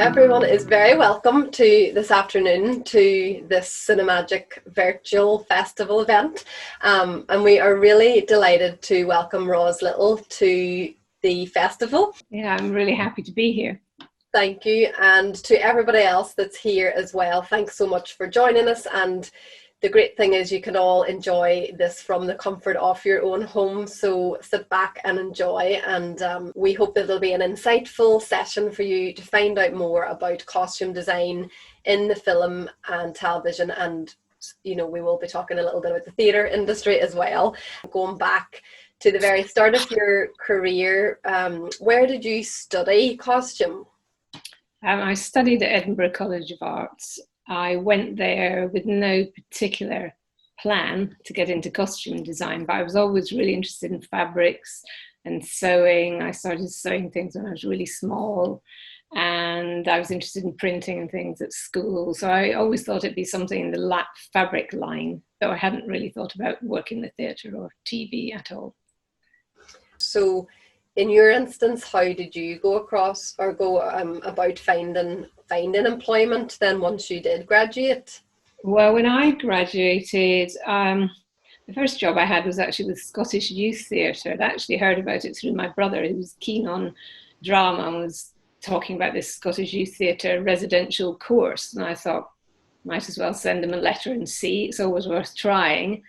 Everyone is very welcome to this afternoon to this Cinemagic virtual festival event, and we are really delighted to welcome Ros Little to the festival. Yeah, I'm really happy to be here. Thank you, and to everybody else that's here as well, thanks so much for joining us. And the great thing is you can all enjoy this from the comfort of your own home, so sit back and enjoy, and we hope that it'll be an insightful session for you to find out more about costume design in the film and television, and we will be talking a little bit about the theatre industry as well. Going back to the very start of your career, where did you study costume? I studied at Edinburgh College of Arts. I went there with no particular plan to get into costume design, but I was always really interested in fabrics and sewing. I started sewing things when I was really small, and I was interested in printing and things at school. So I always thought it'd be something in the fabric line, though I hadn't really thought about working in the theatre or TV at all. So in your instance, how did you go across or go about finding employment then once you did graduate? Well, when I graduated, the first job I had was actually with Scottish Youth Theatre. I'd actually heard about it through my brother, who was keen on drama and was talking about this Scottish Youth Theatre residential course. And I thought, might as well send them a letter and see. It's always worth trying.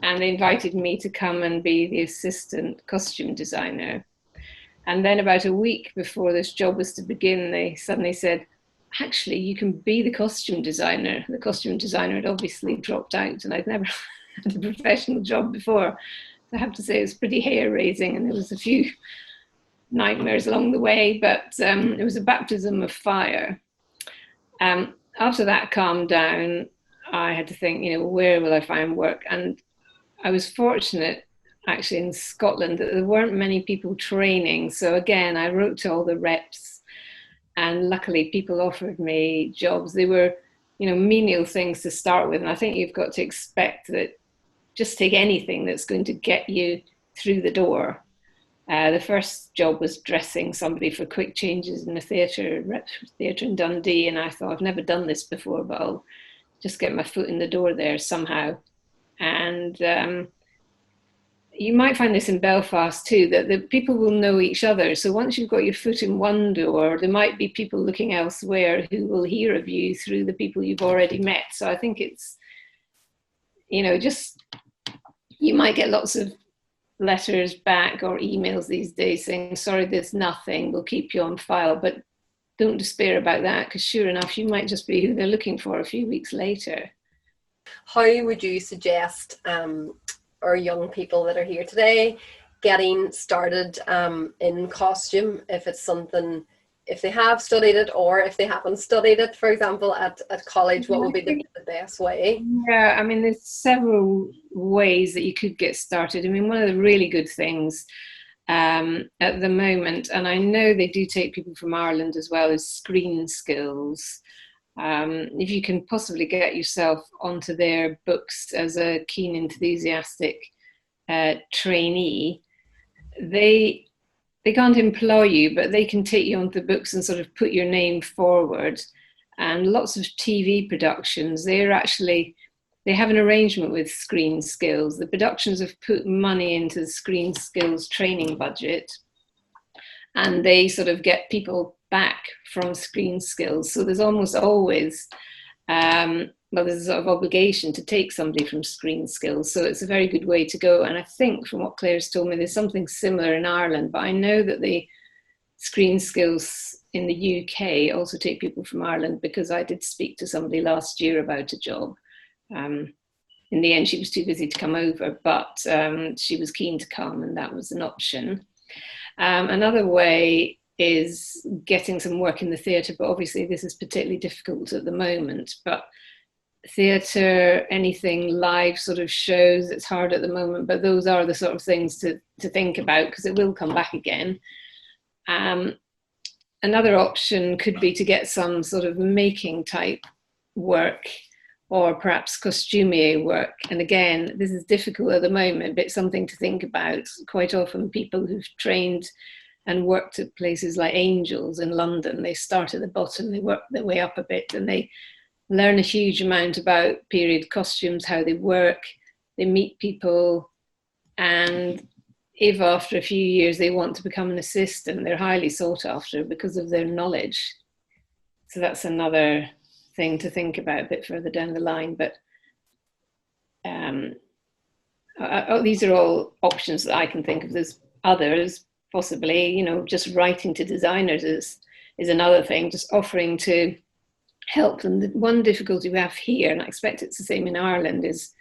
And they invited me to come and be the assistant costume designer. And then about a week before this job was to begin, they suddenly said, actually, you can be the costume designer. The costume designer had obviously dropped out, and I'd never had a professional job before. So I have to say it was pretty hair-raising, and there was a few nightmares along the way, but it was a baptism of fire. After that calmed down, I had to think, where will I find work? And I was fortunate actually in Scotland that there weren't many people training. So again, I wrote to all the reps, and luckily people offered me jobs. They were, menial things to start with. And I think you've got to expect that just take anything that's going to get you through the door. The first job was dressing somebody for quick changes in a theatre in Dundee. And I thought, I've never done this before, but I'll just get my foot in the door there somehow. And you might find this in Belfast too, that the people will know each other. So once you've got your foot in one door, there might be people looking elsewhere who will hear of you through the people you've already met. So I think it's, you might get lots of letters back or emails these days saying, sorry, there's nothing, we'll keep you on file. But don't despair about that, because sure enough, you might just be who they're looking for a few weeks later. How would you suggest or young people that are here today getting started in costume, if it's something, if they have studied it or if they haven't studied it, for example, at college, what would be the best way? Yeah, I mean, there's several ways that you could get started. I mean, one of the really good things at the moment, and I know they do take people from Ireland as well, is screen skills. If you can possibly get yourself onto their books as a keen, enthusiastic trainee, they can't employ you, but they can take you onto the books and sort of put your name forward. And lots of TV productions, they have an arrangement with Screen Skills. The productions have put money into the Screen Skills training budget, and they sort of get people back from Screen Skills. So there's almost always, there's a sort of obligation to take somebody from Screen Skills. So it's a very good way to go. And I think from what Claire's told me, there's something similar in Ireland, but I know that the Screen Skills in the UK also take people from Ireland, because I did speak to somebody last year about a job. In the end, she was too busy to come over, but she was keen to come, and that was an option. Another way is getting some work in the theatre, but obviously this is particularly difficult at the moment. But theatre, anything live sort of shows, it's hard at the moment, but those are the sort of things to think about, because it will come back again. Another option could be to get some sort of making type work, or perhaps costumier work. And again, this is difficult at the moment, but it's something to think about. Quite often people who've trained and worked at places like Angels in London. They start at the bottom, they work their way up a bit, and they learn a huge amount about period costumes, how they work, they meet people, and if after a few years they want to become an assistant, they're highly sought after because of their knowledge. So that's another thing to think about a bit further down the line. But these are all options that I can think of. There's others, possibly, you know, just writing to designers is another thing, just offering to help them. The one difficulty we have here, and I expect it's the same in Ireland, is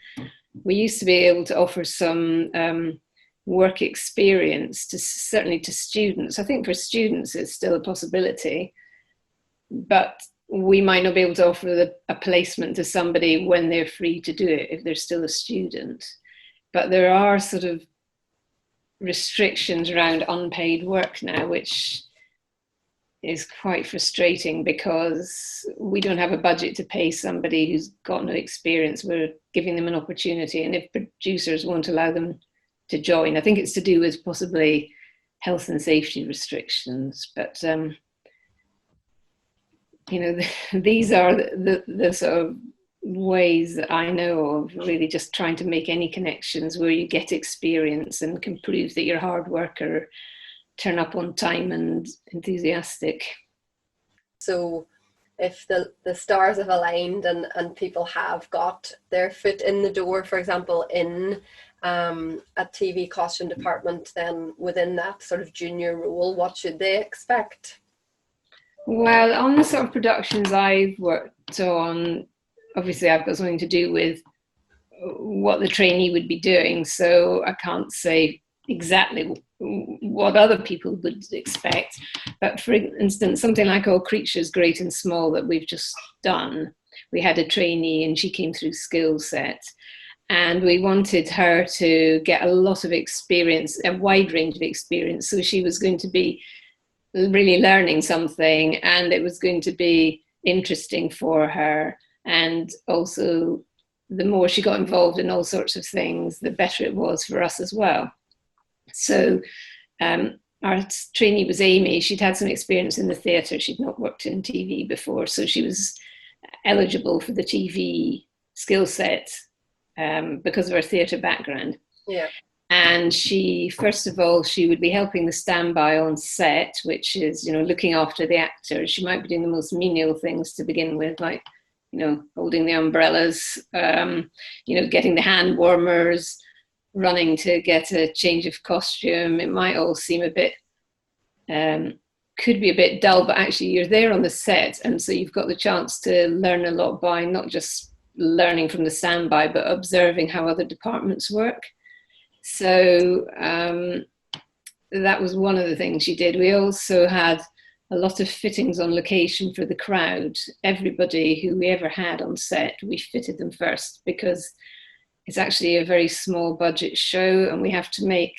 we used to be able to offer some work experience certainly to students. I think for students it's still a possibility, but we might not be able to offer a placement to somebody when they're free to do it if they're still a student. But there are sort of restrictions around unpaid work now, which is quite frustrating because we don't have a budget to pay somebody who's got no experience. We're giving them an opportunity, and if producers won't allow them to join, I think it's to do with possibly health and safety restrictions. But you know, these are the sort of ways that I know of, really just trying to make any connections where you get experience and can prove that you're a hard worker, turn up on time and enthusiastic. So if the stars have aligned and people have got their foot in the door, for example, in a TV costume department, then within that sort of junior role, what should they expect? Well, on the sort of productions I've worked on, obviously I've got something to do with what the trainee would be doing, so I can't say exactly what other people would expect. But for instance, something like All Creatures Great and Small that we've just done, we had a trainee and she came through skill set, and we wanted her to get a lot of experience, a wide range of experience. So she was going to be really learning something, and it was going to be interesting for her. And also, the more she got involved in all sorts of things, the better it was for us as well. So our trainee was Amy. She'd had some experience in the theatre. She'd not worked in TV before, so she was eligible for the TV skill set because of her theatre background. Yeah. And she, first of all, she would be helping the standby on set, which is, you know, looking after the actors. She might be doing the most menial things to begin with, like, you know, holding the umbrellas, you know, getting the hand warmers, running to get a change of costume. It might all seem a bit, could be a bit dull, but actually you're there on the set. And so you've got the chance to learn a lot by not just learning from the standby, but observing how other departments work. So that was one of the things she did. We also had a lot of fittings on location for the crowd. Everybody who we ever had on set, we fitted them first, because it's actually a very small budget show and we have to make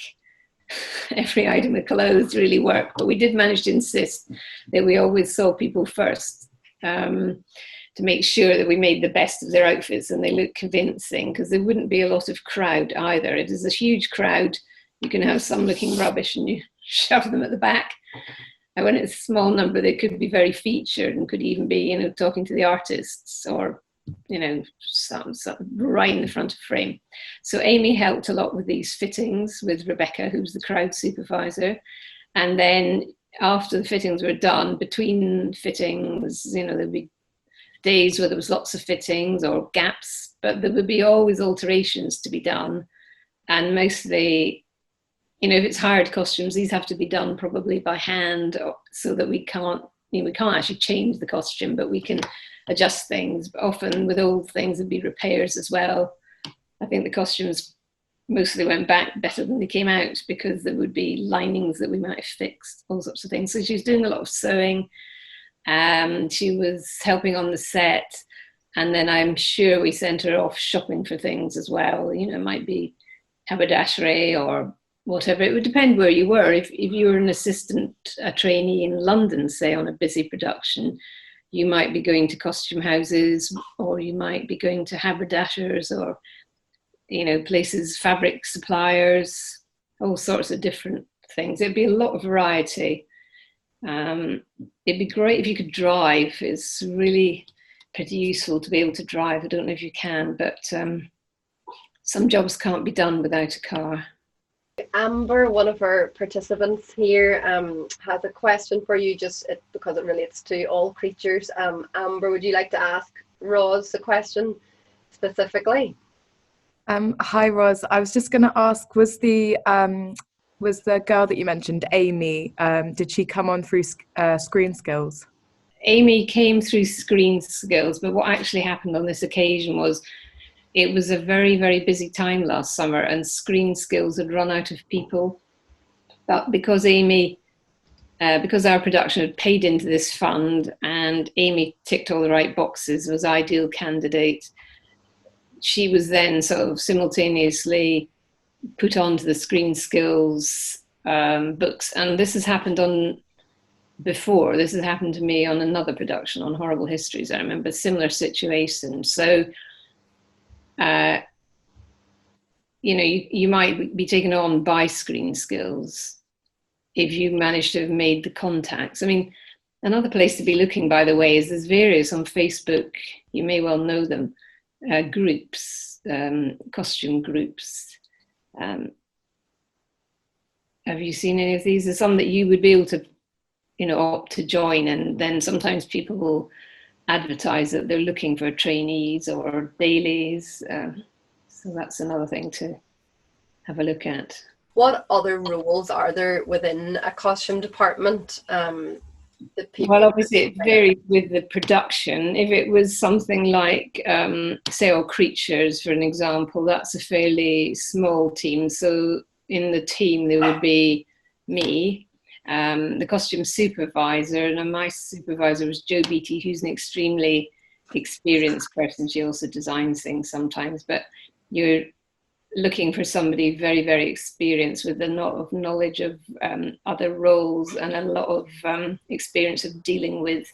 every item of clothes really work. But we did manage to insist that we always saw people first, to make sure that we made the best of their outfits and they looked convincing, because there wouldn't be a lot of crowd either. If there's a huge crowd, you can have some looking rubbish and you shove them at the back. And when it's a small number, they could be very featured and could even be, you know, talking to the artists or, you know, some right in the front of frame. So Amy helped a lot with these fittings with Rebecca, who's the crowd supervisor. And then after the fittings were done, between fittings, you know, there'd be days where there was lots of fittings or gaps, but there would be always alterations to be done. And mostly, you know, if it's hired costumes, these have to be done probably by hand, so that we can't, you know, we can't actually change the costume, but we can adjust things. But often with old things, there'd be repairs as well. I think the costumes mostly went back better than they came out because there would be linings that we might have fixed, all sorts of things. So she was doing a lot of sewing. She was helping on the set, and then I'm sure we sent her off shopping for things as well. You know, it might be haberdashery or whatever. It would depend where you were. If you were an assistant, a trainee in London, say, on a busy production, you might be going to costume houses, or you might be going to haberdashers, or, you know, places, fabric suppliers, all sorts of different things. It'd be a lot of variety. It'd be great if you could drive. It's really pretty useful to be able to drive. I don't know if you can, but some jobs can't be done without a car. Amber, one of our participants here, has a question for you, just because it relates to all creatures. Amber, would you like to ask Ros a question specifically? Hi Ros, I was just going to ask, was the girl that you mentioned, Amy, did she come on through Screen Skills? Amy came through Screen Skills, but what actually happened on this occasion was it was a very, very busy time last summer and Screen Skills had run out of people. But because because our production had paid into this fund and Amy ticked all the right boxes, was ideal candidate, she was then sort of simultaneously put onto the Screen Skills books. And this has happened before. This has happened to me on another production, on Horrible Histories. I remember a similar situation. So, you might be taken on by Screen Skills if you manage to have made the contacts. I mean, another place to be looking, by the way, is there's various on Facebook, you may well know them, groups, costume groups. Have you seen any of these? There's some that you would be able to, opt to join, and then sometimes people will advertise that they're looking for trainees or dailies. So that's another thing to have a look at. What other roles are there within a costume department? Well, obviously it varies with the production. If it was something like, say, All Creatures, for an example, that's a fairly small team. So in the team there would be me, the costume supervisor, and my supervisor was Jo Beattie, who's an extremely experienced person. She also designs things sometimes, but you're looking for somebody very, very experienced with a lot of knowledge of other roles and a lot of experience of dealing with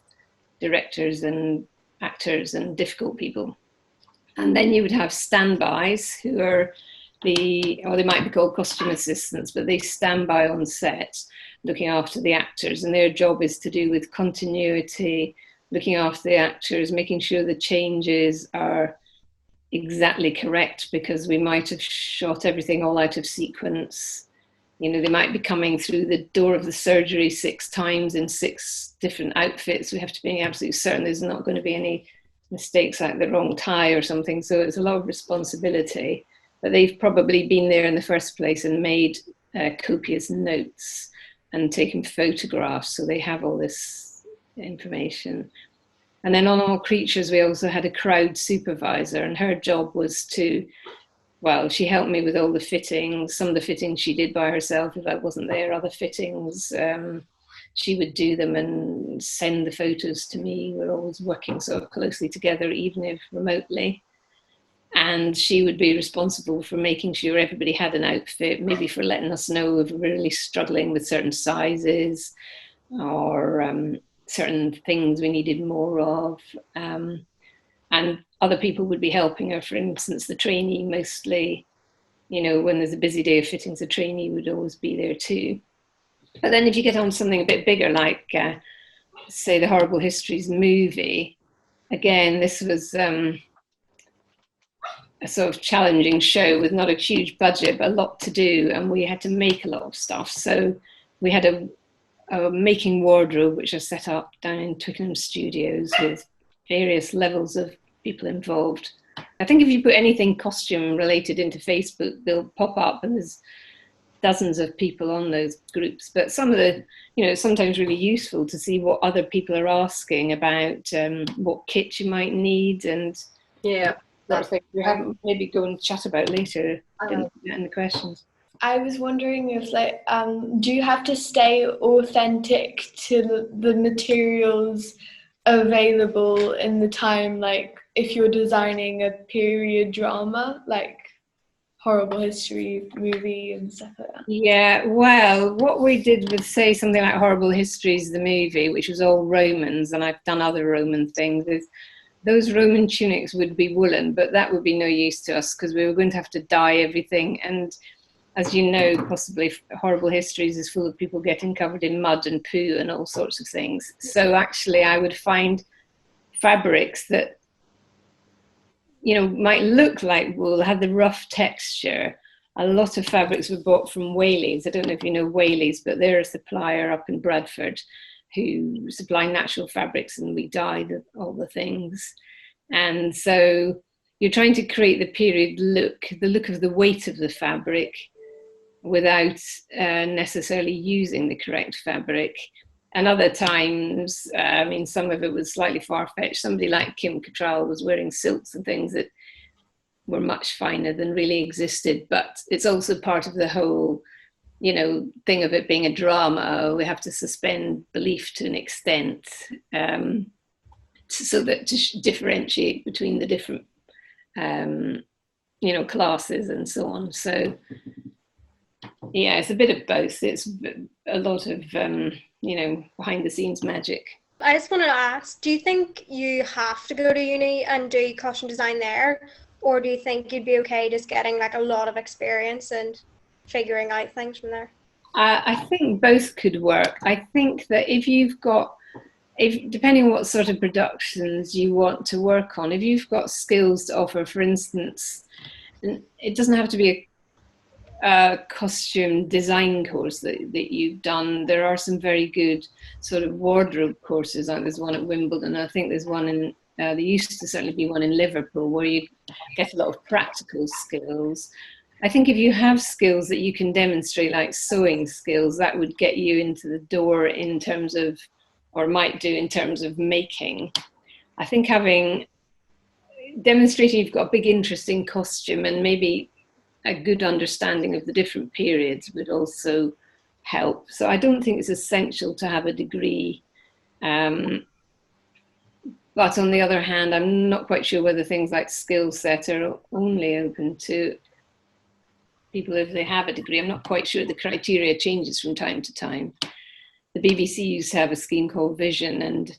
directors and actors and difficult people. And then you would have standbys who are they might be called costume assistants, but they stand by on set looking after the actors, and their job is to do with continuity, looking after the actors, making sure the changes are exactly correct, because we might have shot everything all out of sequence. They might be coming through the door of the surgery 6 times in 6 different outfits. We have to be absolutely certain there's not going to be any mistakes like the wrong tie or something. So it's a lot of responsibility, but they've probably been there in the first place and made copious notes and taken photographs, so they have all this information. And then on All Creatures, we also had a crowd supervisor, and her job was she helped me with all the fittings. Some of the fittings she did by herself if I wasn't there. Other fittings, she would do them and send the photos to me. We're always working sort of closely together, even if remotely. And she would be responsible for making sure everybody had an outfit, maybe for letting us know if we're really struggling with certain sizes or certain things we needed more of. And other people would be helping her. For instance, the trainee mostly, when there's a busy day of fittings, the trainee would always be there too. But then if you get on something a bit bigger, like say the Horrible Histories movie, again, this was a sort of challenging show with not a huge budget, but a lot to do, and we had to make a lot of stuff. So we had a making wardrobe, which I set up down in Twickenham Studios with various levels of people involved. I think if you put anything costume related into Facebook, they'll pop up, and there's dozens of people on those groups. But some of the, it's sometimes really useful to see what other people are asking about, what kit you might need, and that's thing we haven't maybe go and chat about later in the questions. I was wondering if, do you have to stay authentic to the materials available in the time, like if you're designing a period drama, like Horrible History movie and stuff like that? Yeah, well, what we did with, say, something like Horrible Histories, the movie, which was all Romans, and I've done other Roman things, is those Roman tunics would be woolen, but that would be no use to us because we were going to have to dye everything. And as you know, possibly Horrible Histories is full of people getting covered in mud and poo and all sorts of things. So actually I would find fabrics that, you know, might look like wool, have the rough texture. A lot of fabrics were bought from Whaley's. I don't know if you know Whaley's, but they're a supplier up in Bradford who supply natural fabrics, and we dyed all the things. And so you're trying to create the period look, the look of the weight of the fabric, without necessarily using the correct fabric. And other times, I mean, some of it was slightly far-fetched. Somebody like Kim Cattrall was wearing silks and things that were much finer than really existed, but it's also part of the whole, you know, thing of it being a drama. We have to suspend belief to an extent, so that to differentiate between the different, you know, classes and so on. So yeah, it's a bit of both. It's a lot of, you know, behind the scenes magic. I just wanted to ask, do you think you have to go to uni and do costume design there? Or do you think you'd be okay just getting like a lot of experience and figuring out things from there? I think both could work. I think that if you've got, depending on what sort of productions you want to work on, if you've got skills to offer, for instance, it doesn't have to be a costume design course that you've done. There are some very good sort of wardrobe courses. There's one at Wimbledon. I think there's one in, there used to certainly be one in Liverpool where you get a lot of practical skills. I think if you have skills that you can demonstrate, like sewing skills, that would get you into the door in terms of, or might do in terms of making. I think demonstrating you've got a big interest in costume and maybe a good understanding of the different periods would also help. So I don't think it's essential to have a degree. But on the other hand, I'm not quite sure whether things like skill set are only open to people if they have a degree. I'm not quite sure the criteria changes from time to time. The BBC used to have a scheme called Vision, and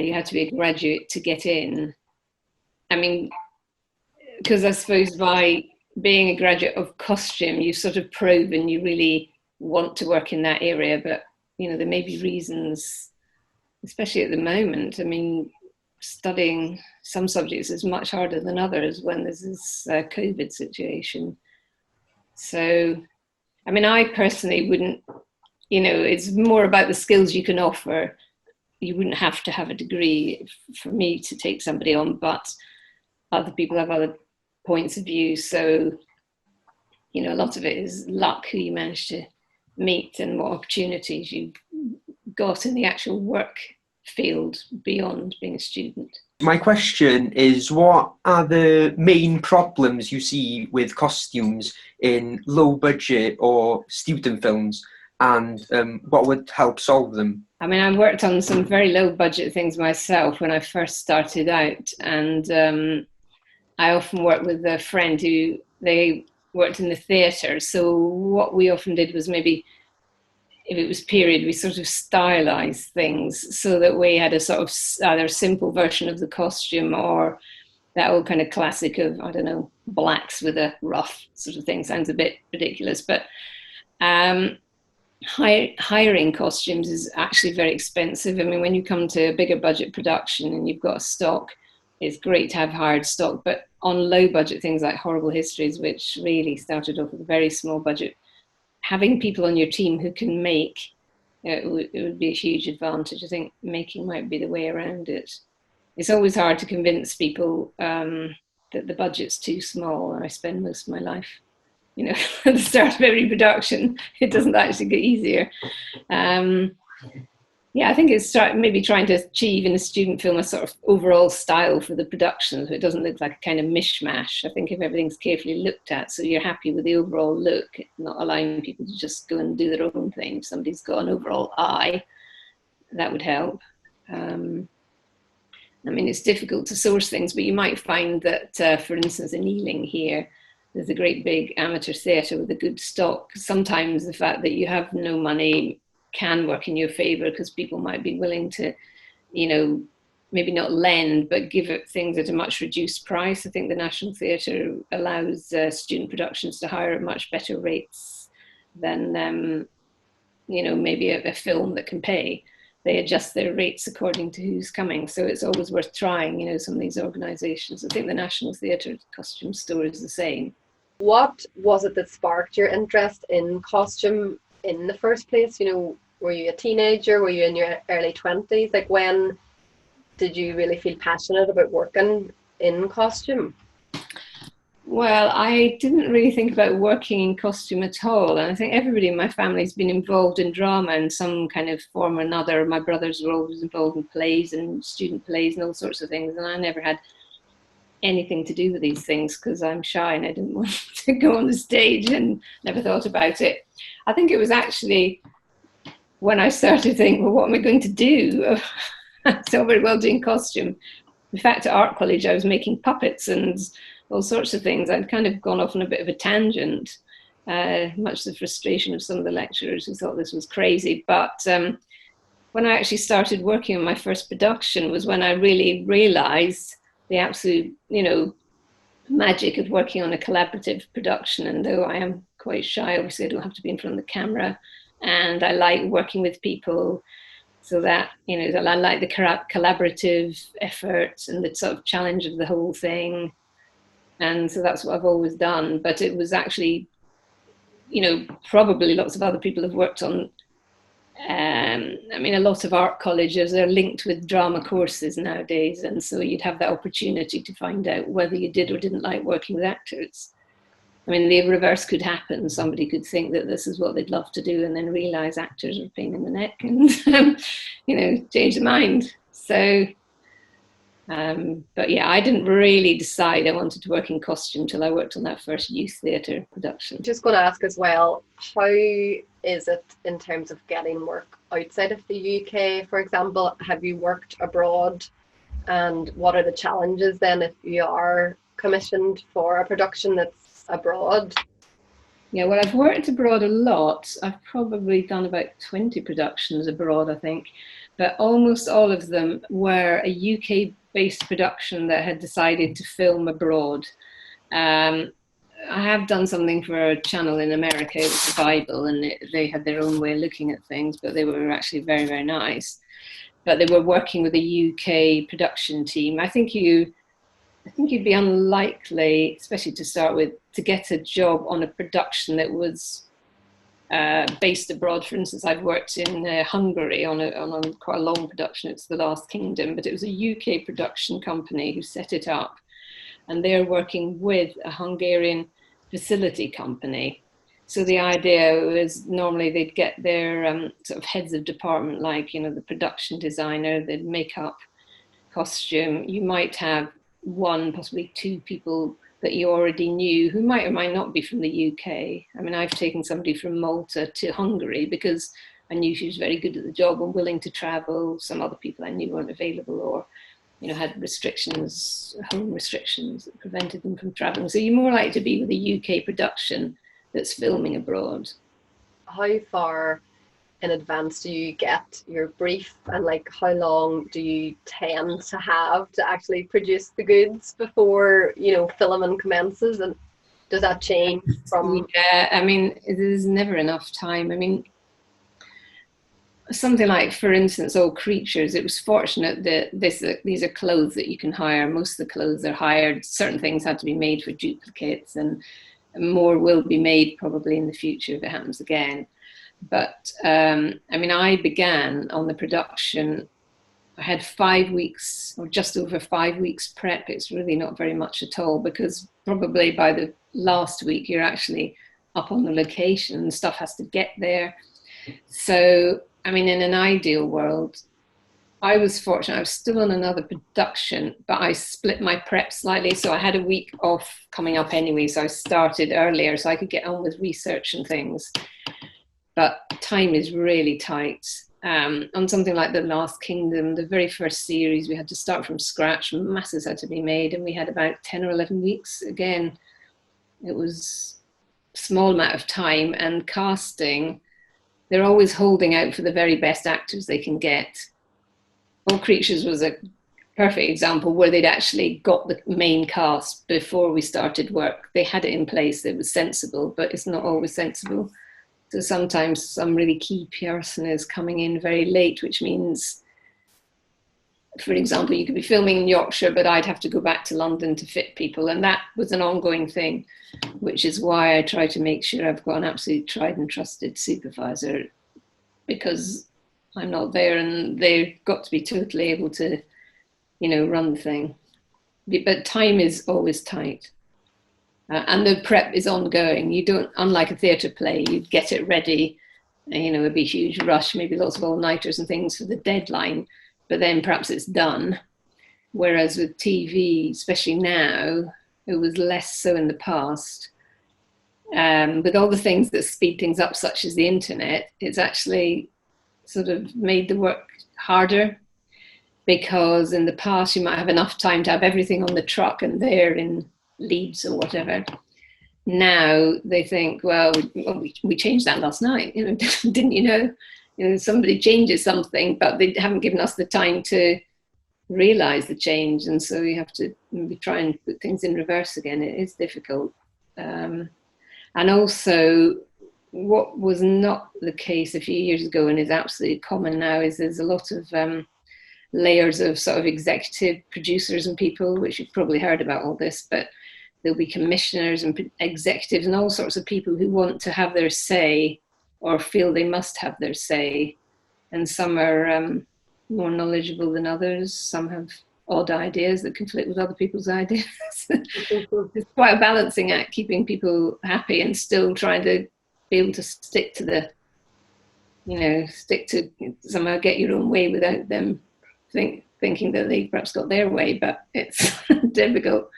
you had to be a graduate to get in. I mean, because I suppose by being a graduate of costume, you sort of proven you really want to work in that area. But, you know, there may be reasons, especially at the moment. I mean, studying some subjects is much harder than others when there's this COVID situation. So, I mean, I personally wouldn't, you know, it's more about the skills you can offer. You wouldn't have to have a degree for me to take somebody on, but other people have other points of view. So, you know, a lot of it is luck, who you manage to meet and what opportunities you've got in the actual work field beyond being a student. My question is, what are the main problems you see with costumes in low budget or student films, and what would help solve them? I mean, I worked on some very low budget things myself when I first started out, and I often worked with a friend who, they worked in the theatre. So what we often did was, maybe if it was period, we sort of stylized things so that we had a sort of either simple version of the costume or that old kind of classic of, I don't know, blacks with a ruff sort of thing. Sounds a bit ridiculous, but hiring costumes is actually very expensive. I mean, when you come to a bigger budget production and you've got a stock, it's great to have hired stock, but on low budget things like Horrible Histories, which really started off with a very small budget, having people on your team who can make, it would be a huge advantage. I think making might be the way around it. It's always hard to convince people that the budget's too small. I spend most of my life, you know, at the start of every production. It doesn't actually get easier. Yeah, I think it's maybe trying to achieve in a student film a sort of overall style for the production, so it doesn't look like a kind of mishmash. I think if everything's carefully looked at, so you're happy with the overall look, not allowing people to just go and do their own thing. If somebody's got an overall eye, that would help. I mean, it's difficult to source things, but you might find that, for instance, in Ealing here, there's a great big amateur theatre with a good stock. Sometimes the fact that you have no money can work in your favour, because people might be willing to, you know, maybe not lend, but give it things at a much reduced price. I think the National Theatre allows student productions to hire at much better rates than, you know, maybe a film that can pay. They adjust their rates according to who's coming. So it's always worth trying, you know, some of these organisations. I think the National Theatre costume store is the same. What was it that sparked your interest in costume in the first place? You know, were you a teenager? Were you in your early 20s? Like, when did you really feel passionate about working in costume? Well, I didn't really think about working in costume at all. And I think everybody in my family has been involved in drama in some kind of form or another. My brothers were always involved in plays and student plays and all sorts of things. And I never had anything to do with these things because I'm shy and I didn't want to go on the stage and never thought about it. I think it was actually when I started to think, well, what am I going to do? It's all very well doing costume. In fact, at art college, I was making puppets and all sorts of things. I'd kind of gone off on a bit of a tangent, much to the frustration of some of the lecturers who thought this was crazy. But when I actually started working on my first production was when I really realised the absolute, you know, magic of working on a collaborative production. And though I am quite shy, obviously I don't have to be in front of the camera, and I like working with people. So that, you know, I like the collaborative effort and the sort of challenge of the whole thing. And so that's what I've always done. But it was actually, you know, probably lots of other people have worked on, I mean, a lot of art colleges are linked with drama courses nowadays. And so you'd have that opportunity to find out whether you did or didn't like working with actors. I mean, the reverse could happen. Somebody could think that this is what they'd love to do and then realise actors are a pain in the neck and, you know, change their mind. So, but yeah, I didn't really decide I wanted to work in costume till I worked on that first youth theatre production. Just going to ask as well, how is it in terms of getting work outside of the UK, for example? Have you worked abroad? And what are the challenges then if you are commissioned for a production that's abroad? Yeah, well, I've worked abroad a lot. I've probably done about 20 productions abroad, I think. But almost all of them were a UK-based production that had decided to film abroad. I have done something for a channel in America, it was the Bible, and they had their own way of looking at things, but they were actually very, very nice. But they were working with a UK production team. I think you'd be unlikely, especially to start with, to get a job on a production that was based abroad. For instance, I've worked in Hungary on a quite a long production. It's The Last Kingdom, but it was a UK production company who set it up, and they're working with a Hungarian facility company. So the idea was normally they'd get their sort of heads of department, like, you know, the production designer, the makeup, costume. You might have one, possibly two people that you already knew who might or might not be from the UK. I mean, I've taken somebody from Malta to Hungary because I knew she was very good at the job and willing to travel. Some other people I knew weren't available or, you know, had restrictions, home restrictions that prevented them from traveling. So you're more likely to be with a UK production that's filming abroad. How far in advance do you get your brief, and like how long do you tend to have to actually produce the goods before, you know, filming commences? And does that change from? Yeah, I mean, there's never enough time. I mean, something like, for instance, All Creatures, it was fortunate that these are clothes that you can hire. Most of the clothes are hired. Certain things had to be made for duplicates, and more will be made probably in the future if it happens again. But I mean, I began on the production, I had 5 weeks or just over 5 weeks prep. It's really not very much at all, because probably by the last week you're actually up on the location and stuff has to get there. So, I mean, in an ideal world, I was fortunate. I was still on another production, but I split my prep slightly. So I had a week off coming up anyway. So I started earlier so I could get on with research and things. But time is really tight. On something like The Last Kingdom, the very first series, we had to start from scratch. Masses had to be made, and we had about 10 or 11 weeks. Again, it was a small amount of time, and casting, they're always holding out for the very best actors they can get. All Creatures was a perfect example where they'd actually got the main cast before we started work. They had it in place, it was sensible, but it's not always sensible. So sometimes some really key person is coming in very late, which means, for example, you could be filming in Yorkshire, but I'd have to go back to London to fit people. And that was an ongoing thing, which is why I try to make sure I've got an absolute tried and trusted supervisor, because I'm not there and they've got to be totally able to, you know, run the thing. But time is always tight. And the prep is ongoing. You don't, unlike a theatre play, you'd get it ready, and, you know, it'd be a huge rush, maybe lots of all-nighters and things for the deadline, but then perhaps it's done. Whereas with TV, especially now, it was less so in the past. With all the things that speed things up, such as the internet, it's actually sort of made the work harder, because in the past you might have enough time to have everything on the truck and there in Leeds or whatever. Now they think, well, we changed that last night, you know, didn't you know? You know, somebody changes something, but they haven't given us the time to realize the change, and so you have to maybe try and put things in reverse again. It is difficult. And also, what was not the case a few years ago and is absolutely common now is there's a lot of layers of sort of executive producers and people, which you've probably heard about all this, but there'll be commissioners and executives and all sorts of people who want to have their say or feel they must have their say. And some are more knowledgeable than others. Some have odd ideas that conflict with other people's ideas. It's quite a balancing act, keeping people happy and still trying to be able to stick to the, you know, stick to somehow get your own way without them thinking that they perhaps got their way, but it's difficult.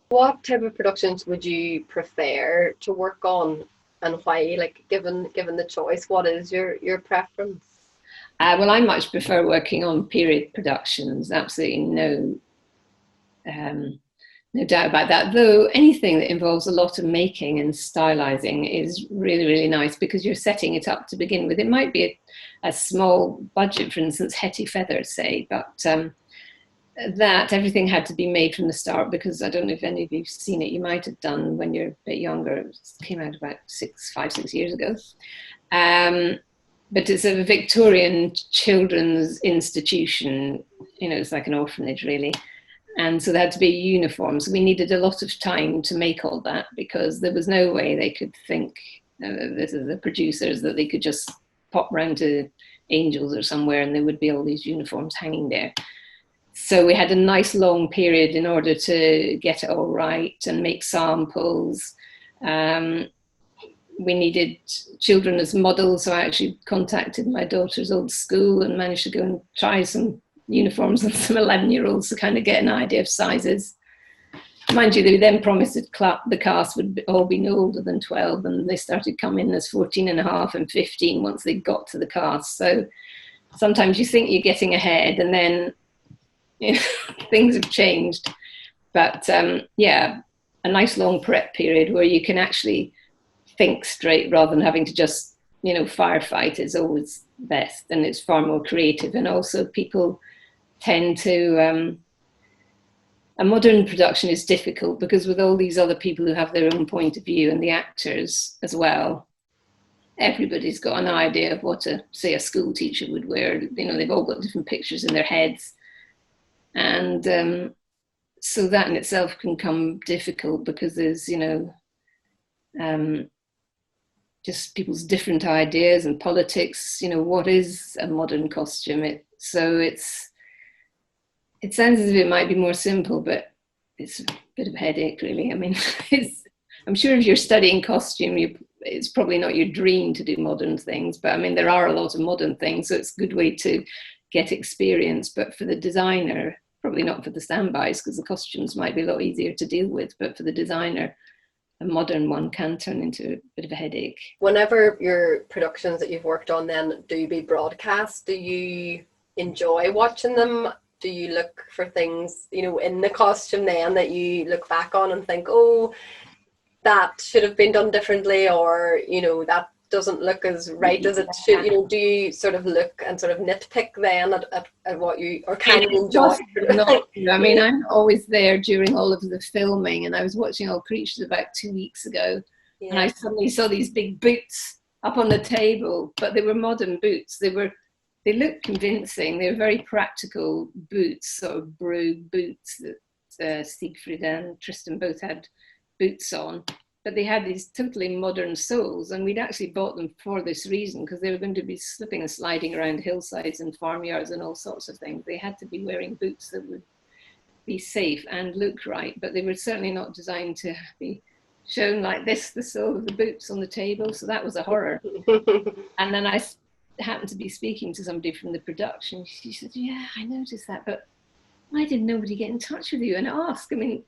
What type of productions would you prefer to work on, and why? Like, given the choice, what is your preference? Well, I much prefer working on period productions. Absolutely no doubt about that. Though anything that involves a lot of making and stylizing is really, really nice, because you're setting it up to begin with. It might be a small budget, for instance, Hetty Feathers, say, but that everything had to be made from the start, because I don't know if any of you've seen it. You might have done when you're a bit younger. It came out about 5-6 years ago. But it's a Victorian children's institution. You know, it's like an orphanage, really. And so there had to be uniforms. We needed a lot of time to make all that, because there was no way they could think, this is the producers, that they could just pop round to Angels or somewhere and there would be all these uniforms hanging there. So we had a nice long period in order to get it all right and make samples. We needed children as models, so I actually contacted my daughter's old school and managed to go and try some uniforms on some 11-year-olds to kind of get an idea of sizes. Mind you, they then promised that the cast would all be no older than 12, and they started coming as 14.5 and 15 once they got to the cast. So sometimes you think you're getting ahead, and then, you know, things have changed. But yeah, a nice long prep period where you can actually think straight rather than having to just, you know, firefight is always best, and it's far more creative. And also people tend to, a modern production is difficult because with all these other people who have their own point of view, and the actors as well, everybody's got an idea of what say a school teacher would wear. You know, they've all got different pictures in their heads. And so that in itself can come difficult, because there's, you know, just people's different ideas and politics. You know, what is a modern costume? It sounds as if it might be more simple, but it's a bit of a headache, really. I mean, I'm sure if you're studying costume, it's probably not your dream to do modern things, but I mean, there are a lot of modern things, so it's a good way to get experience. But for the designer, probably not for the standbys, because the costumes might be a lot easier to deal with, but for the designer, a modern one can turn into a bit of a headache. Whenever your productions that you've worked on then do be broadcast, do you enjoy watching them? Do you look for things, you know, in the costume then that you look back on and think, oh, that should have been done differently, or, you know, that doesn't look as right as it should? You know, do you sort of look and sort of nitpick then at what you, or can you enjoy? I mean, I'm always there during all of the filming, and I was watching All Creatures about 2 weeks ago, and I suddenly saw these big boots up on the table, but they were modern boots. They looked convincing. They were very practical boots, sort of brogue boots that Siegfried and Tristan both had boots on. But they had these totally modern soles, and we'd actually bought them for this reason, because they were going to be slipping and sliding around hillsides and farmyards and all sorts of things. They had to be wearing boots that would be safe and look right, but they were certainly not designed to be shown like this, the sole of the boots on the table. So that was a horror. And then I happened to be speaking to somebody from the production. She said, yeah, I noticed that, but why did nobody get in touch with you and ask? I mean,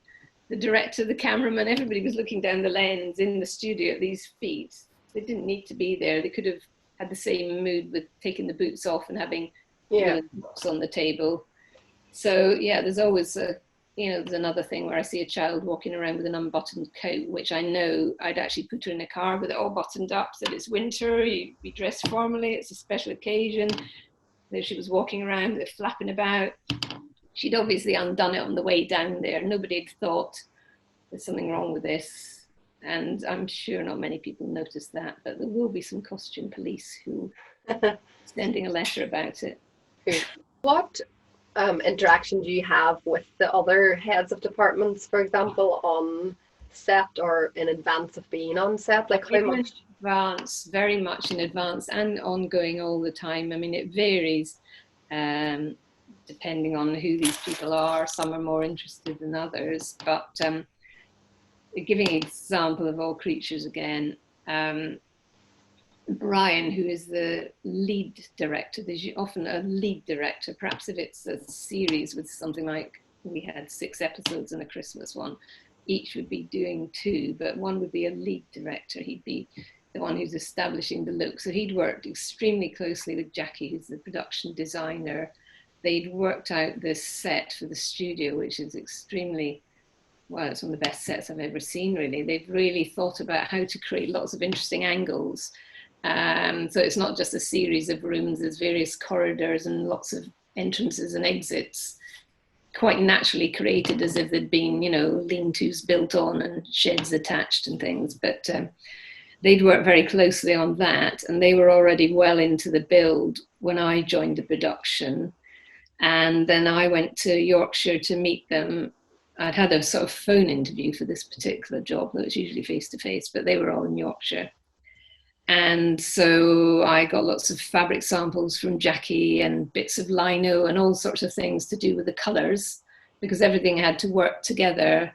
the director, the cameraman, everybody was looking down the lens in the studio at these feet. They didn't need to be there. They could have had the same mood with taking the boots off and having books on the table. So yeah, there's always there's another thing where I see a child walking around with an unbuttoned coat, which I know I'd actually put her in a car with it all buttoned up, so it's winter, you'd be dressed formally, it's a special occasion. There she was walking around with it flapping about. She'd obviously undone it on the way down there. Nobody had thought there's something wrong with this. And I'm sure not many people noticed that, but there will be some costume police who are sending a letter about it. What interaction do you have with the other heads of departments, for example, on set or in advance of being on set? Like how much? Advance, very much in advance and ongoing all the time. I mean, it varies. Depending on who these people are. Some are more interested than others, but giving an example of All Creatures again, Brian, who is the lead director, there's often a lead director, perhaps if it's a series with something like, we had 6 episodes and a Christmas one, each would be doing 2, but one would be a lead director. He'd be the one who's establishing the look. So he'd worked extremely closely with Jackie, who's the production designer. They'd worked out this set for the studio, which is extremely, well, it's one of the best sets I've ever seen, really. They've really thought about how to create lots of interesting angles. So it's not just a series of rooms, there's various corridors and lots of entrances and exits, quite naturally created as if there'd been, lean-tos built on and sheds attached and things. But they'd worked very closely on that, and they were already well into the build when I joined the production. And then I went to Yorkshire to meet them. I'd had a sort of phone interview for this particular job that was usually face-to-face, but they were all in Yorkshire. And so I got lots of fabric samples from Jackie and bits of lino and all sorts of things to do with the colours, because everything had to work together.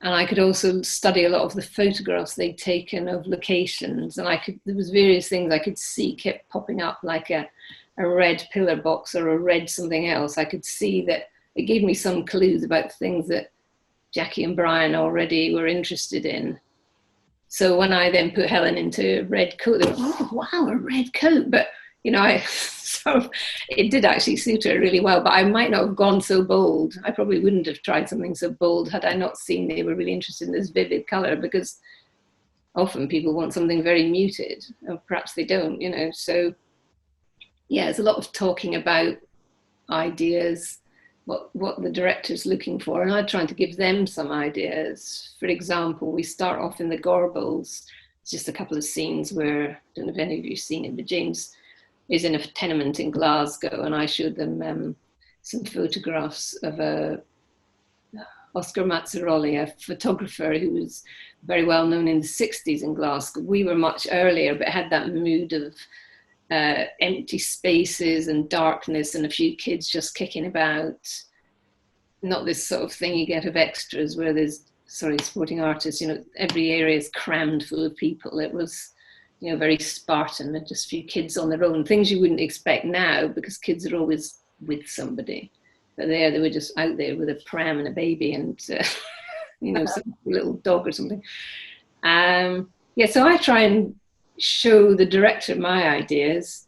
And I could also study a lot of the photographs they'd taken of locations. And there was various things I could see kept popping up, like a red pillar box or a red something else. I could see that it gave me some clues about things that Jackie and Brian already were interested in. So when I then put Helen into a red coat, they were, oh, wow, a red coat. But, it did actually suit her really well, but I might not have gone so bold. I probably wouldn't have tried something so bold had I not seen they were really interested in this vivid colour, because often people want something very muted, or perhaps they don't, So, yeah, there's a lot of talking about ideas, what the director's looking for, and I'm trying to give them some ideas. For example, we start off in the Gorbals. It's just a couple of scenes where, I don't know if any of you have seen it, but James is in a tenement in Glasgow, and I showed them some photographs of Oscar Mazzaroli, a photographer who was very well known in the 60s in Glasgow. We were much earlier, but had that mood of empty spaces and darkness and a few kids just kicking about. Not this sort of thing you get of extras where there's, sporting artists, every area is crammed full of people. It was, very Spartan, and just a few kids on their own, things you wouldn't expect now because kids are always with somebody. But they were just out there with a pram and a baby and, some little dog or something. So I try and show the director my ideas.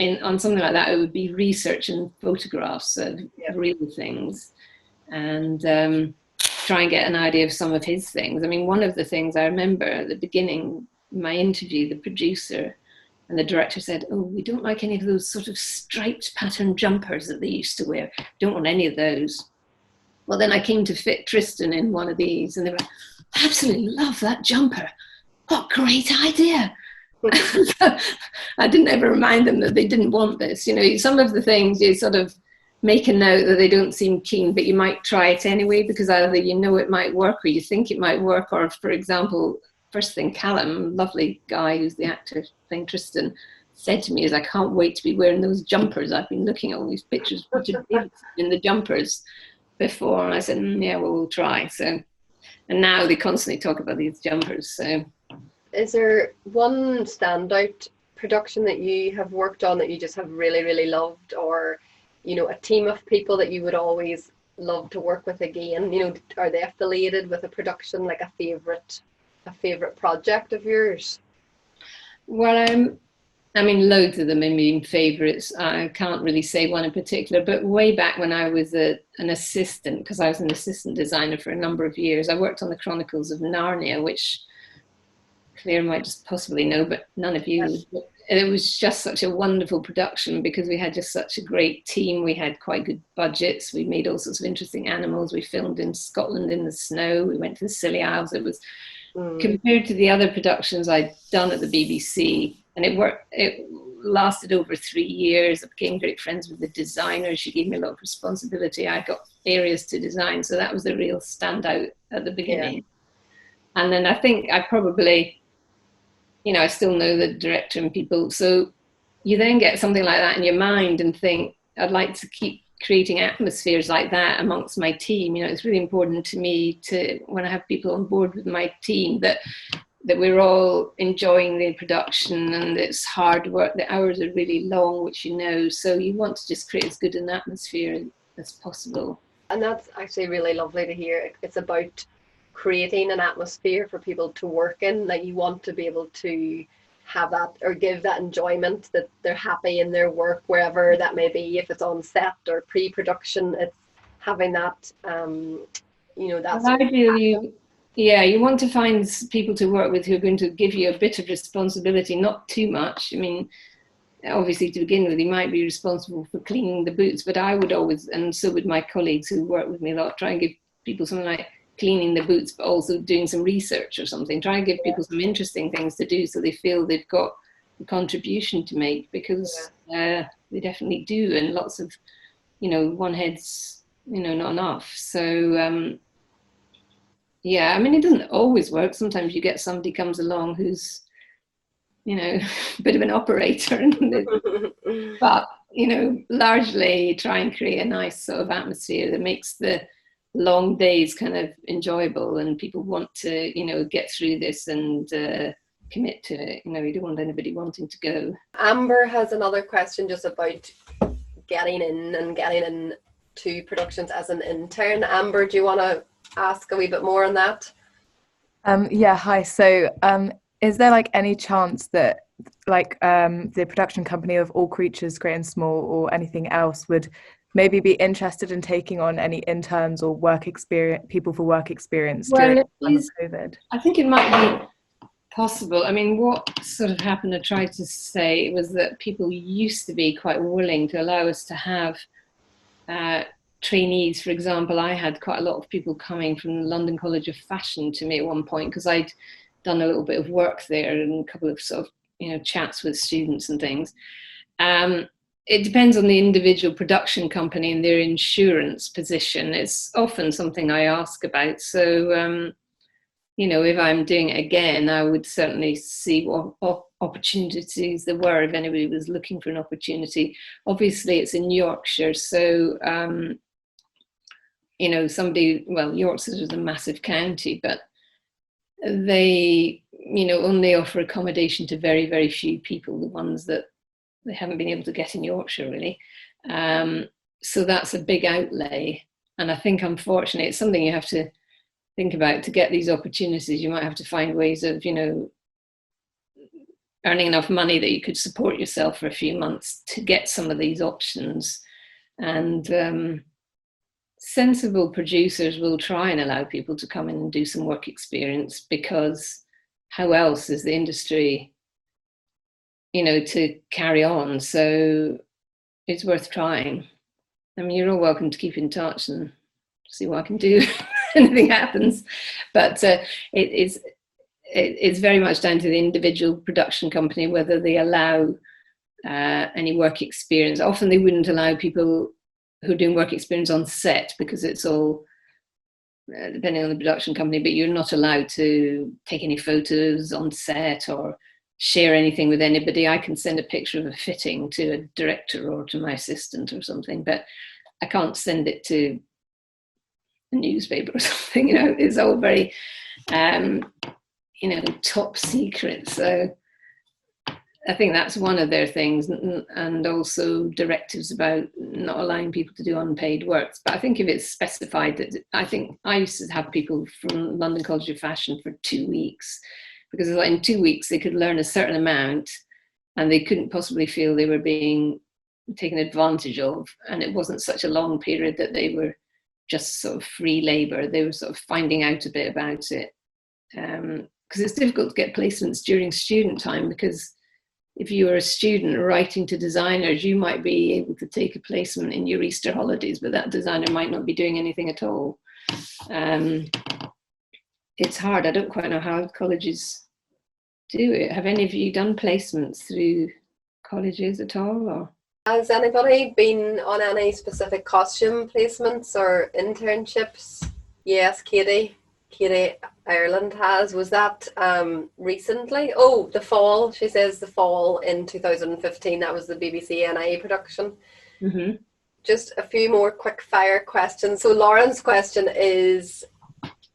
On something like that, it would be research and photographs of real things, and try and get an idea of some of his things. I mean, one of the things I remember at the beginning, my interview, the producer and the director said, "Oh, we don't like any of those sort of striped pattern jumpers that they used to wear. Don't want any of those." Well, then I came to fit Tristan in one of these, and they were like, "I absolutely love that jumper. What a great idea." I didn't ever remind them that they didn't want this. You know, some of the things you sort of make a note that they don't seem keen, but you might try it anyway, because either you know it might work or you think it might work. Or, for example, first thing Callum, lovely guy who's the actor playing Tristan, said to me is, "I can't wait to be wearing those jumpers. I've been looking at all these pictures in the jumpers before." And I said, "Yeah, well, we'll try." So, and now they constantly talk about these jumpers. So, is there one standout production that you have worked on that you just have really, really loved, or, you know, a team of people that you would always love to work with again? You know, are they affiliated with a production, like a favorite project of yours? Well, I mean, loads of them have been favourites. I can't really say one in particular, but way back when I was an assistant, because I was an assistant designer for a number of years, I worked on the Chronicles of Narnia, which Claire might just possibly know, but none of you. Yes. It was just such a wonderful production because we had just such a great team. We had quite good budgets. We made all sorts of interesting animals. We filmed in Scotland in the snow. We went to the Scilly Isles. It was, compared to the other productions I'd done at the BBC, and it lasted over 3 years. I became great friends with the designer. She gave me a lot of responsibility. I got areas to design, so that was the real standout at the beginning. Yeah. And then I think I probably, you know, I still know the director and people. So you then get something like that in your mind and think, I'd like to keep creating atmospheres like that amongst my team. You know, it's really important to me to, when I have people on board with my team, that we're all enjoying the production, and it's hard work. The hours are really long, which you know, so you want to just create as good an atmosphere as possible. And that's actually really lovely to hear. It's about creating an atmosphere for people to work in, that you want to be able to have that, or give that enjoyment, that they're happy in their work wherever that may be, if it's on set or pre-production. It's having that, you know, that's you want to find people to work with who are going to give you a bit of responsibility, not too much. I mean, obviously to begin with, you might be responsible for cleaning the boots, but I would always, and so would my colleagues who work with me a lot, try and give people something like cleaning the boots, but also doing some research or something. Try and give people some interesting things to do so they feel they've got a contribution to make, because they definitely do, and lots of, you know, one head's, you know, not enough. So yeah, I mean, it doesn't always work. Sometimes you get somebody comes along who's, you know, a bit of an operator, but, you know, largely try and create a nice sort of atmosphere that makes the long days kind of enjoyable, and people want to, you know, get through this and commit to it. You know, you don't want anybody wanting to go. Amber has another question just about getting in to productions as an intern. Amber, do you want to ask a wee bit more on that? Yeah, hi. So is there like any chance that like the production company of All Creatures Great and Small or anything else would maybe be interested in taking on any interns or people for work experience during the time of COVID? I think it might be possible. I mean, what sort of happened, I tried to say, was that people used to be quite willing to allow us to have trainees. For example, I had quite a lot of people coming from the London College of Fashion to me at one point, because I'd done a little bit of work there and a couple of sort of, you know, chats with students and things. It depends on the individual production company and their insurance position. It's often something I ask about. So, you know, if I'm doing it again, I would certainly see what opportunities there were if anybody was looking for an opportunity. Obviously, it's in Yorkshire, so, you know, Yorkshire is a massive county, but they, you know, only offer accommodation to very, very few people, the ones that they haven't been able to get in Yorkshire, really. So that's a big outlay. And I think, unfortunately, it's something you have to think about. To get these opportunities, you might have to find ways of, you know, earning enough money that you could support yourself for a few months to get some of these options. And sensible producers will try and allow people to come in and do some work experience, because how else is the industry, to carry on? So it's worth trying. I mean, you're all welcome to keep in touch and see what I can do if anything happens. But it's very much down to the individual production company whether they allow any work experience. Often they wouldn't allow people who are doing work experience on set because it's all depending on the production company, but you're not allowed to take any photos on set or share anything with anybody. I can send a picture of a fitting to a director or to my assistant or something, but I can't send it to a newspaper or something. It's all very top secret. So I think that's one of their things, and also directives about not allowing people to do unpaid works. But I think if it's specified that, I think I used to have people from London College of Fashion for 2 weeks, because in 2 weeks they could learn a certain amount and they couldn't possibly feel they were being taken advantage of. And it wasn't such a long period that they were just sort of free labour. They were sort of finding out a bit about it. Because it's difficult to get placements during student time, because if you were a student writing to designers, you might be able to take a placement in your Easter holidays, but that designer might not be doing anything at all. It's hard. I don't quite know how colleges do it. Have any of you done placements through colleges at all? Or? Has anybody been on any specific costume placements or internships? Yes, Katie. Katie Ireland has. Was that recently? Oh, the fall. She says the fall in 2015. That was the BBC NI production. Mm-hmm. Just a few more quick fire questions. So Lauren's question is,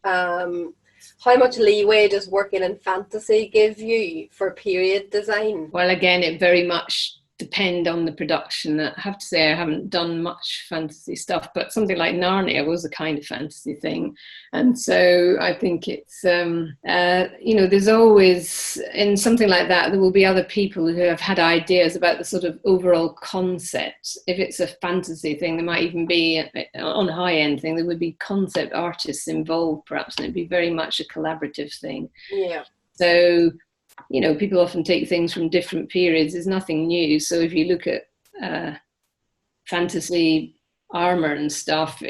how much leeway does working in fantasy give you for period design? Well, again, it very much depend on the production. I have to say I haven't done much fantasy stuff, but something like Narnia was a kind of fantasy thing. And so I think it's, there's always, in something like that, there will be other people who have had ideas about the sort of overall concept. If it's a fantasy thing, there might even be, on a high-end thing, there would be concept artists involved perhaps, and it'd be very much a collaborative thing. Yeah. So, people often take things from different periods. There's nothing new. So if you look at fantasy armor and stuff,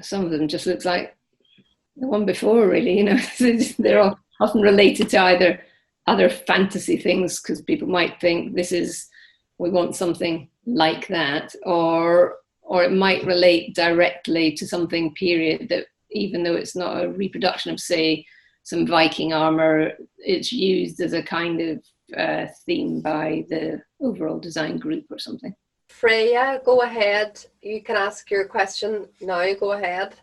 some of them just looks like the one before, really. They're all often related to either other fantasy things, because people might think we want something like that, or it might relate directly to something period that, even though it's not a reproduction of, say, some Viking armor, it's used as a kind of theme by the overall design group or something. Freya, go ahead. You can ask your question now. Go ahead.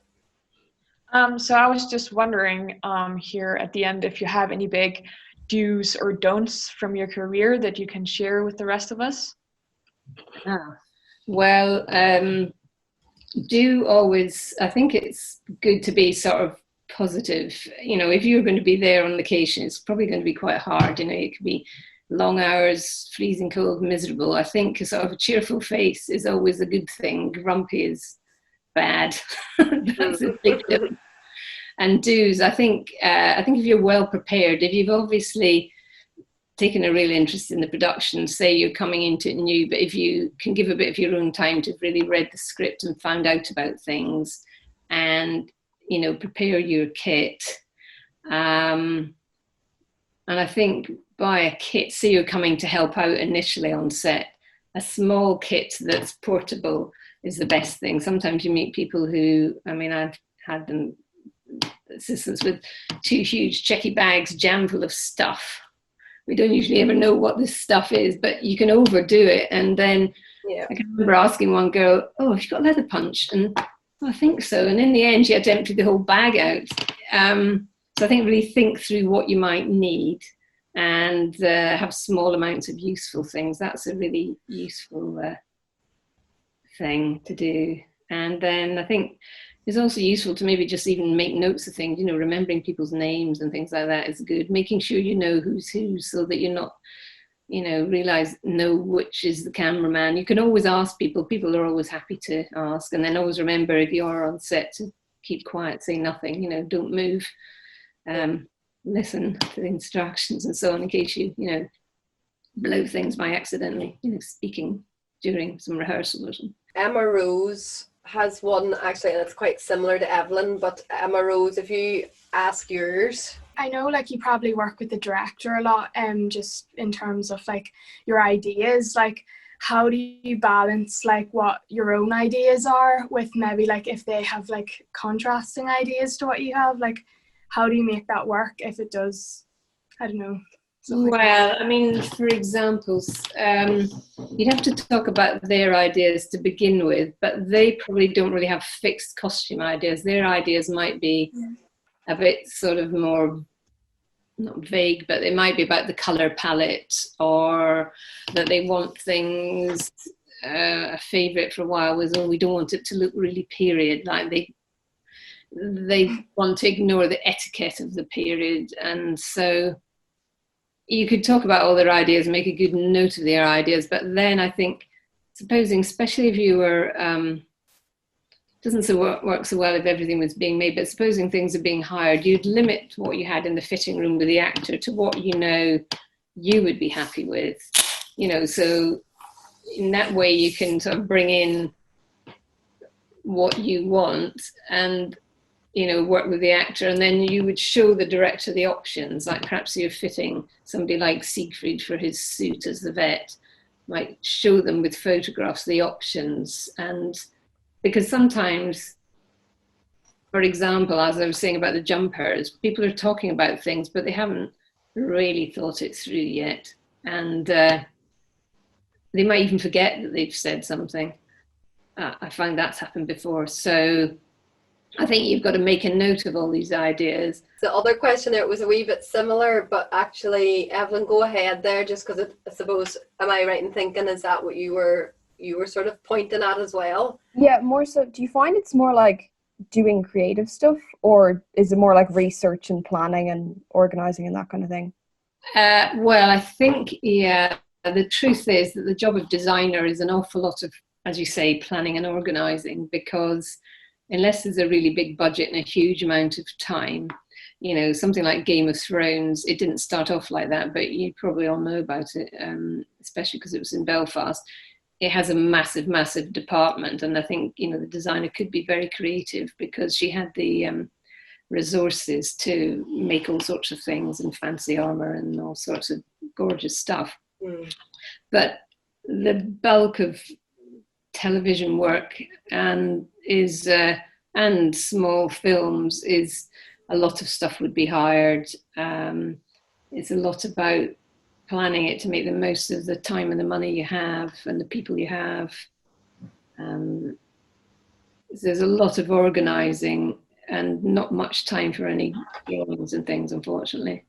So I was just wondering here at the end if you have any big do's or don'ts from your career that you can share with the rest of us. Well, I think it's good to be sort of positive. If you're going to be there on location, it's probably going to be quite hard. It could be long hours, freezing cold, miserable. I think a sort of a cheerful face is always a good thing. Grumpy is bad. That's a big difference. And do's, I think if you're well prepared, if you've obviously taken a real interest in the production, say you're coming into it new, but if you can give a bit of your own time to have really read the script and found out about things, and prepare your kit. And I think buy a kit, say you're coming to help out initially on set, a small kit that's portable is the best thing. Sometimes you meet people who, I've had them, assistants with 2 huge checky bags jammed full of stuff. We don't usually ever know what this stuff is, but you can overdo it. And then I can remember asking one girl, "Oh, have you got leather punch?" And I think so. And in the end, she had to empty the whole bag out. So I think really think through what you might need and have small amounts of useful things. That's a really useful thing to do. And then I think it's also useful to maybe just even make notes of things, remembering people's names and things like that is good. Making sure you know who's who, so that you're not, know which is the cameraman. You can always ask people. People are always happy to ask. And then always remember, if you are on set, to keep quiet, say nothing, don't move. listen to the instructions and so on, in case you blow things by accidentally, speaking during some rehearsal or something. Emma Rose has one actually, and it's quite similar to Evelyn, but Emma Rose, if you ask yours. I know like you probably work with the director a lot, just in terms of like your ideas, like how do you balance like what your own ideas are with maybe like if they have like contrasting ideas to what you have, like how do you make that work if it does, I don't know. Well, I mean, for examples, you'd have to talk about their ideas to begin with, but they probably don't really have fixed costume ideas. Their ideas might be a bit sort of more, not vague, but they might be about the colour palette, or that they want things, a favourite for a while was, we don't want it to look really period, like they want to ignore the etiquette of the period. And so you could talk about all their ideas and make a good note of their ideas, but then I think, supposing, especially if you were, doesn't work so well if everything was being made, but supposing things are being hired, you'd limit what you had in the fitting room with the actor to what you would be happy with, so in that way you can sort of bring in what you want and work with the actor, and then you would show the director the options. Like perhaps you're fitting somebody like Siegfried for his suit as the vet, might show them with photographs the options. And because sometimes, for example, as I was saying about the jumpers, people are talking about things, but they haven't really thought it through yet. And they might even forget that they've said something. I find that's happened before. So I think you've got to make a note of all these ideas. The other question there was a wee bit similar, but actually, Evelyn, go ahead there, just because I suppose, am I right in thinking, is that what you were sort of pointing at as well? Yeah, more so. Do you find it's more like doing creative stuff, or is it more like research and planning and organising and that kind of thing? Well, I think, the truth is that the job of designer is an awful lot of, as you say, planning and organising, because unless there's a really big budget and a huge amount of time, something like Game of Thrones, it didn't start off like that, but you probably all know about it, especially because it was in Belfast. It has a massive, massive department, and I think, the designer could be very creative because she had the resources to make all sorts of things and fancy armour and all sorts of gorgeous stuff. But the bulk of television work and small films is a lot of stuff would be hired. It's a lot about planning it to make the most of the time and the money you have and the people you have. There's a lot of organising and not much time for any drawings and things, unfortunately.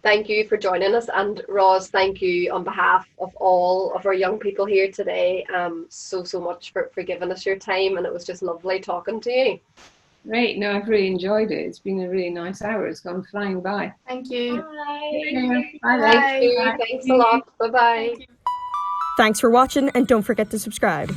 Thank you for joining us, and Ros, thank you on behalf of all of our young people here today, so much for giving us your time, and it was just lovely talking to you. Great, no, I've really enjoyed it. It's been a really nice hour. It's gone flying by. Thank you. Bye. Bye. Thank you. Thanks a lot. Bye-bye. Thanks for watching, and don't forget to subscribe.